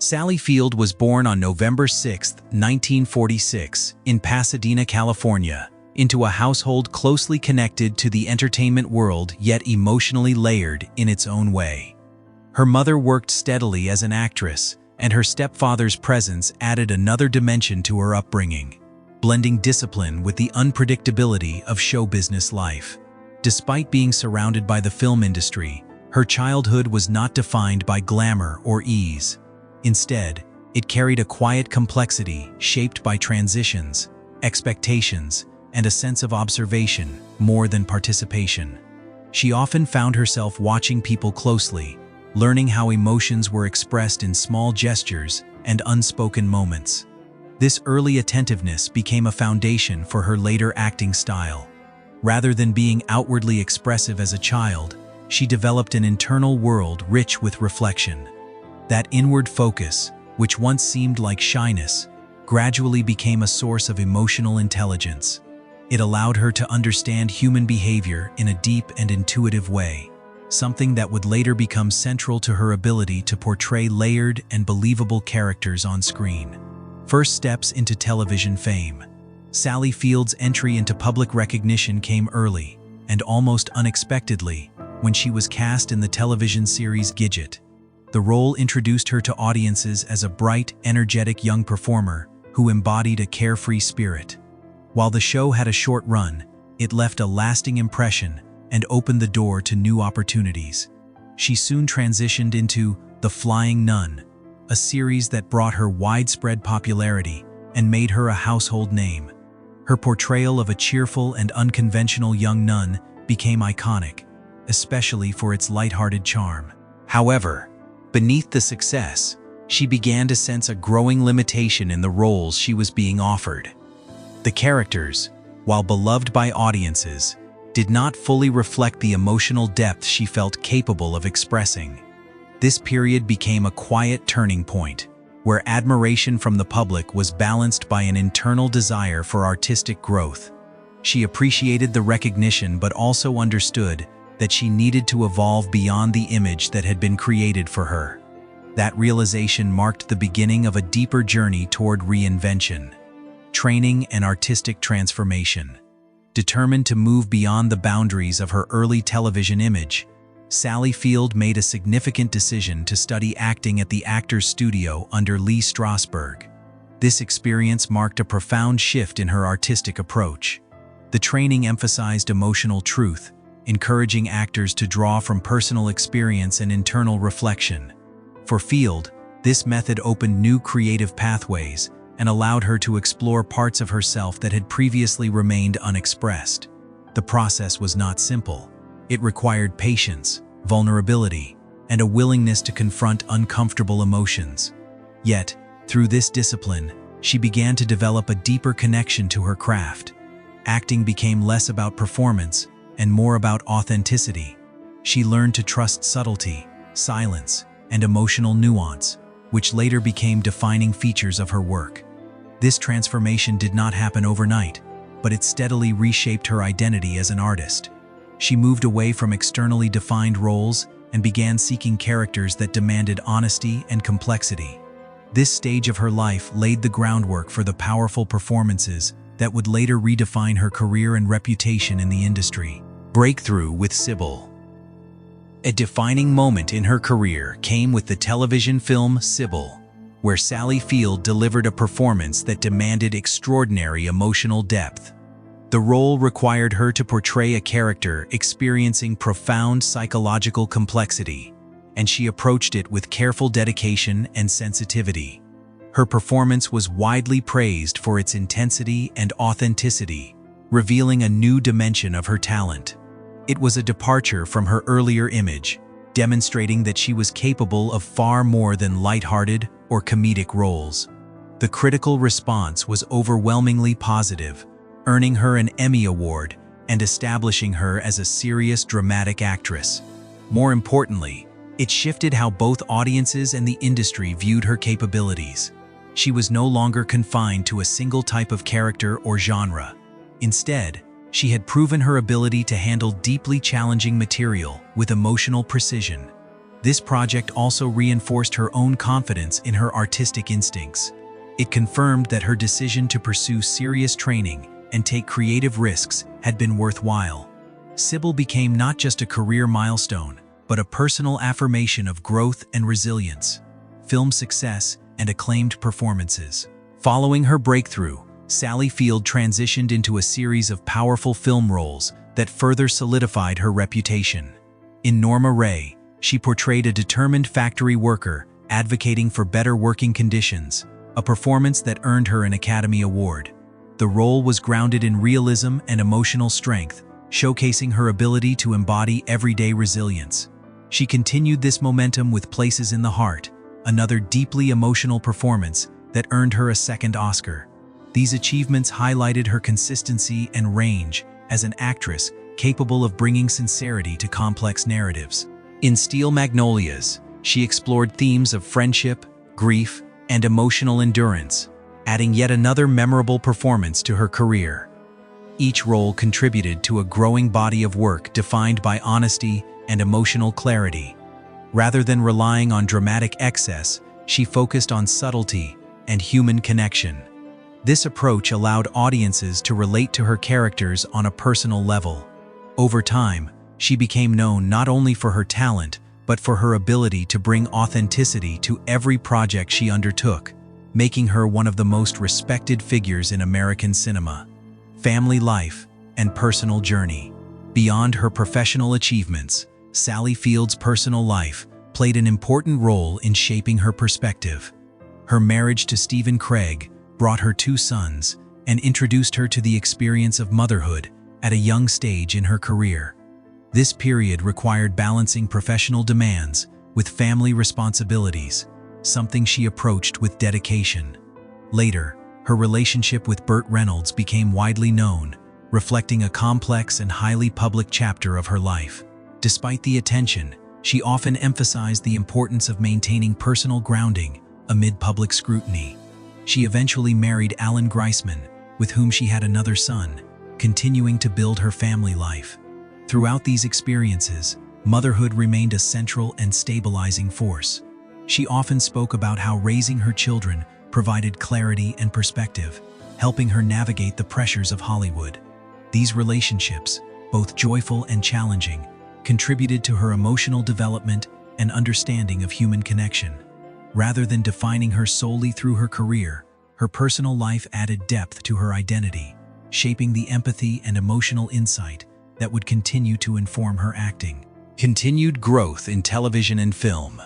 Sally Field was born on November 6, 1946, in Pasadena, California, into a household closely connected to the entertainment world yet emotionally layered in its own way. Her mother worked steadily as an actress, and her stepfather's presence added another dimension to her upbringing, blending discipline with the unpredictability of show business life. Despite being surrounded by the film industry, her childhood was not defined by glamour or ease. Instead, it carried a quiet complexity shaped by transitions, expectations, and a sense of observation more than participation. She often found herself watching people closely, learning how emotions were expressed in small gestures and unspoken moments. This early attentiveness became a foundation for her later acting style. Rather than being outwardly expressive as a child, she developed an internal world rich with reflection. That inward focus, which once seemed like shyness, gradually became a source of emotional intelligence. It allowed her to understand human behavior in a deep and intuitive way, something that would later become central to her ability to portray layered and believable characters on screen. First steps into television fame. Sally Field's entry into public recognition came early, and almost unexpectedly, when she was cast in the television series Gidget. The role introduced her to audiences as a bright, energetic young performer who embodied a carefree spirit. While the show had a short run, it left a lasting impression and opened the door to new opportunities. She soon transitioned into The Flying Nun, a series that brought her widespread popularity and made her a household name. Her portrayal of a cheerful and unconventional young nun became iconic, especially for its lighthearted charm. However, beneath the success, she began to sense a growing limitation in the roles she was being offered. The characters, while beloved by audiences, did not fully reflect the emotional depth she felt capable of expressing. This period became a quiet turning point, where admiration from the public was balanced by an internal desire for artistic growth. She appreciated the recognition but also understood that she needed to evolve beyond the image that had been created for her. That realization marked the beginning of a deeper journey toward reinvention, training, and artistic transformation. Determined to move beyond the boundaries of her early television image, Sally Field made a significant decision to study acting at the Actors Studio under Lee Strasberg. This experience marked a profound shift in her artistic approach. The training emphasized emotional truth, encouraging actors to draw from personal experience and internal reflection. For Field, this method opened new creative pathways and allowed her to explore parts of herself that had previously remained unexpressed. The process was not simple. It required patience, vulnerability, and a willingness to confront uncomfortable emotions. Yet, through this discipline, she began to develop a deeper connection to her craft. Acting became less about performance and more about authenticity. She learned to trust subtlety, silence, and emotional nuance, which later became defining features of her work. This transformation did not happen overnight, but it steadily reshaped her identity as an artist. She moved away from externally defined roles and began seeking characters that demanded honesty and complexity. This stage of her life laid the groundwork for the powerful performances that would later redefine her career and reputation in the industry. Breakthrough with Sybil. A defining moment in her career came with the television film Sybil, where Sally Field delivered a performance that demanded extraordinary emotional depth. The role required her to portray a character experiencing profound psychological complexity, and she approached it with careful dedication and sensitivity. Her performance was widely praised for its intensity and authenticity, revealing a new dimension of her talent. It was a departure from her earlier image, demonstrating that she was capable of far more than lighthearted or comedic roles. The critical response was overwhelmingly positive, earning her an Emmy Award and establishing her as a serious dramatic actress. More importantly, it shifted how both audiences and the industry viewed her capabilities. She was no longer confined to a single type of character or genre. Instead, she had proven her ability to handle deeply challenging material with emotional precision. This project also reinforced her own confidence in her artistic instincts. It confirmed that her decision to pursue serious training and take creative risks had been worthwhile. Sybil became not just a career milestone, but a personal affirmation of growth and resilience, film success, and acclaimed performances. Following her breakthrough, Sally Field transitioned into a series of powerful film roles that further solidified her reputation. In Norma Ray, she portrayed a determined factory worker advocating for better working conditions, a performance that earned her an Academy Award. The role was grounded in realism and emotional strength, showcasing her ability to embody everyday resilience. She continued this momentum with Places in the Heart, another deeply emotional performance that earned her a second Oscar. These achievements highlighted her consistency and range as an actress capable of bringing sincerity to complex narratives. In Steel Magnolias, she explored themes of friendship, grief, and emotional endurance, adding yet another memorable performance to her career. Each role contributed to a growing body of work defined by honesty and emotional clarity. Rather than relying on dramatic excess, she focused on subtlety and human connection. This approach allowed audiences to relate to her characters on a personal level. Over time, she became known not only for her talent, but for her ability to bring authenticity to every project she undertook, making her one of the most respected figures in American cinema. Family life and personal journey. Beyond her professional achievements, Sally Field's personal life played an important role in shaping her perspective. Her marriage to Stephen Craig brought her 2 sons and introduced her to the experience of motherhood at a young stage in her career. This period required balancing professional demands with family responsibilities, something she approached with dedication. Later, her relationship with Burt Reynolds became widely known, reflecting a complex and highly public chapter of her life. Despite the attention, she often emphasized the importance of maintaining personal grounding amid public scrutiny. She eventually married Alan Greisman, with whom she had another son, continuing to build her family life. Throughout these experiences, motherhood remained a central and stabilizing force. She often spoke about how raising her children provided clarity and perspective, helping her navigate the pressures of Hollywood. These relationships, both joyful and challenging, contributed to her emotional development and understanding of human connection. Rather than defining her solely through her career, her personal life added depth to her identity, shaping the empathy and emotional insight that would continue to inform her acting. Continued growth in television and film.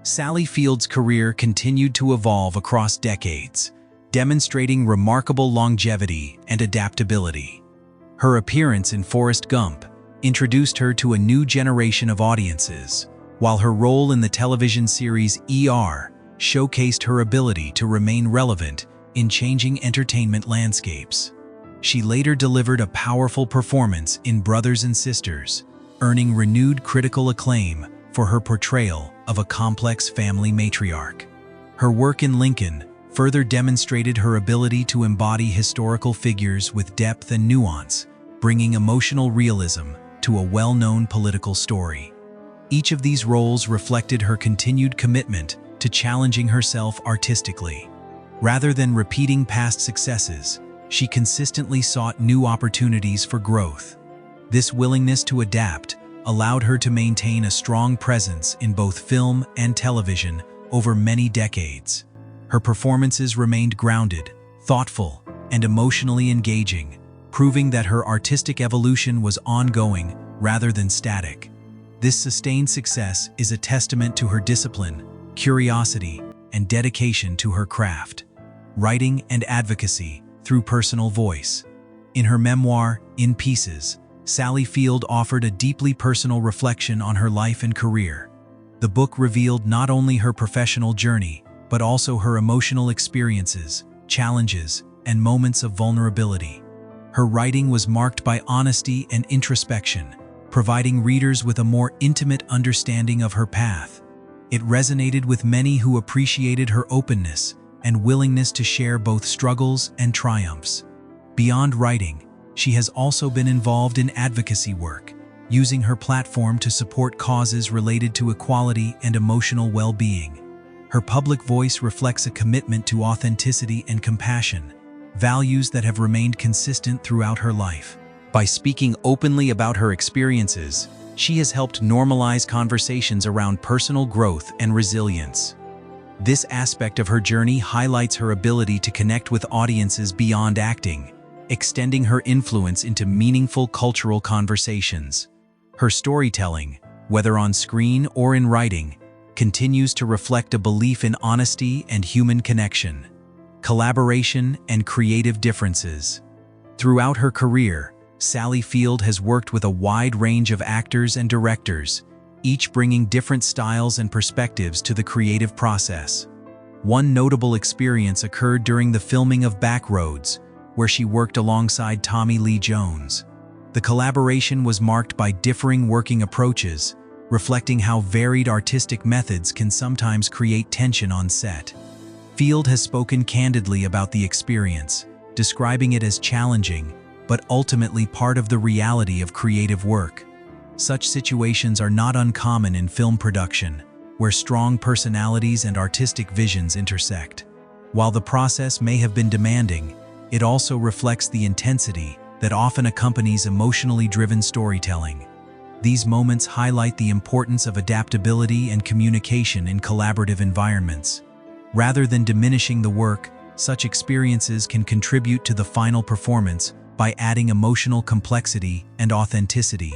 Sally Field's career continued to evolve across decades, demonstrating remarkable longevity and adaptability. Her appearance in Forrest Gump introduced her to a new generation of audiences, while her role in the television series ER showcased her ability to remain relevant in changing entertainment landscapes. She later delivered a powerful performance in Brothers and Sisters, earning renewed critical acclaim for her portrayal of a complex family matriarch. Her work in Lincoln further demonstrated her ability to embody historical figures with depth and nuance, bringing emotional realism to a well-known political story. Each of these roles reflected her continued commitment to challenging herself artistically. Rather than repeating past successes, she consistently sought new opportunities for growth. This willingness to adapt allowed her to maintain a strong presence in both film and television over many decades. Her performances remained grounded, thoughtful, and emotionally engaging, proving that her artistic evolution was ongoing rather than static. This sustained success is a testament to her discipline, curiosity, and dedication to her craft. Writing and advocacy through personal voice. In her memoir, In Pieces, Sally Field offered a deeply personal reflection on her life and career. The book revealed not only her professional journey, but also her emotional experiences, challenges, and moments of vulnerability. Her writing was marked by honesty and introspection, providing readers with a more intimate understanding of her path. It resonated with many who appreciated her openness and willingness to share both struggles and triumphs. Beyond writing, she has also been involved in advocacy work, using her platform to support causes related to equality and emotional well-being. Her public voice reflects a commitment to authenticity and compassion, values that have remained consistent throughout her life. By speaking openly about her experiences, she has helped normalize conversations around personal growth and resilience. This aspect of her journey highlights her ability to connect with audiences beyond acting, extending her influence into meaningful cultural conversations. Her storytelling, whether on screen or in writing, continues to reflect a belief in honesty and human connection, collaboration and creative differences. Throughout her career, Sally Field has worked with a wide range of actors and directors, each bringing different styles and perspectives to the creative process. One notable experience occurred during the filming of Backroads, where she worked alongside Tommy Lee Jones. The collaboration was marked by differing working approaches, reflecting how varied artistic methods can sometimes create tension on set. Field has spoken candidly about the experience, describing it as challenging, but ultimately part of the reality of creative work. Such situations are not uncommon in film production, where strong personalities and artistic visions intersect. While the process may have been demanding, it also reflects the intensity that often accompanies emotionally driven storytelling. These moments highlight the importance of adaptability and communication in collaborative environments. Rather than diminishing the work, such experiences can contribute to the final performance by adding emotional complexity and authenticity.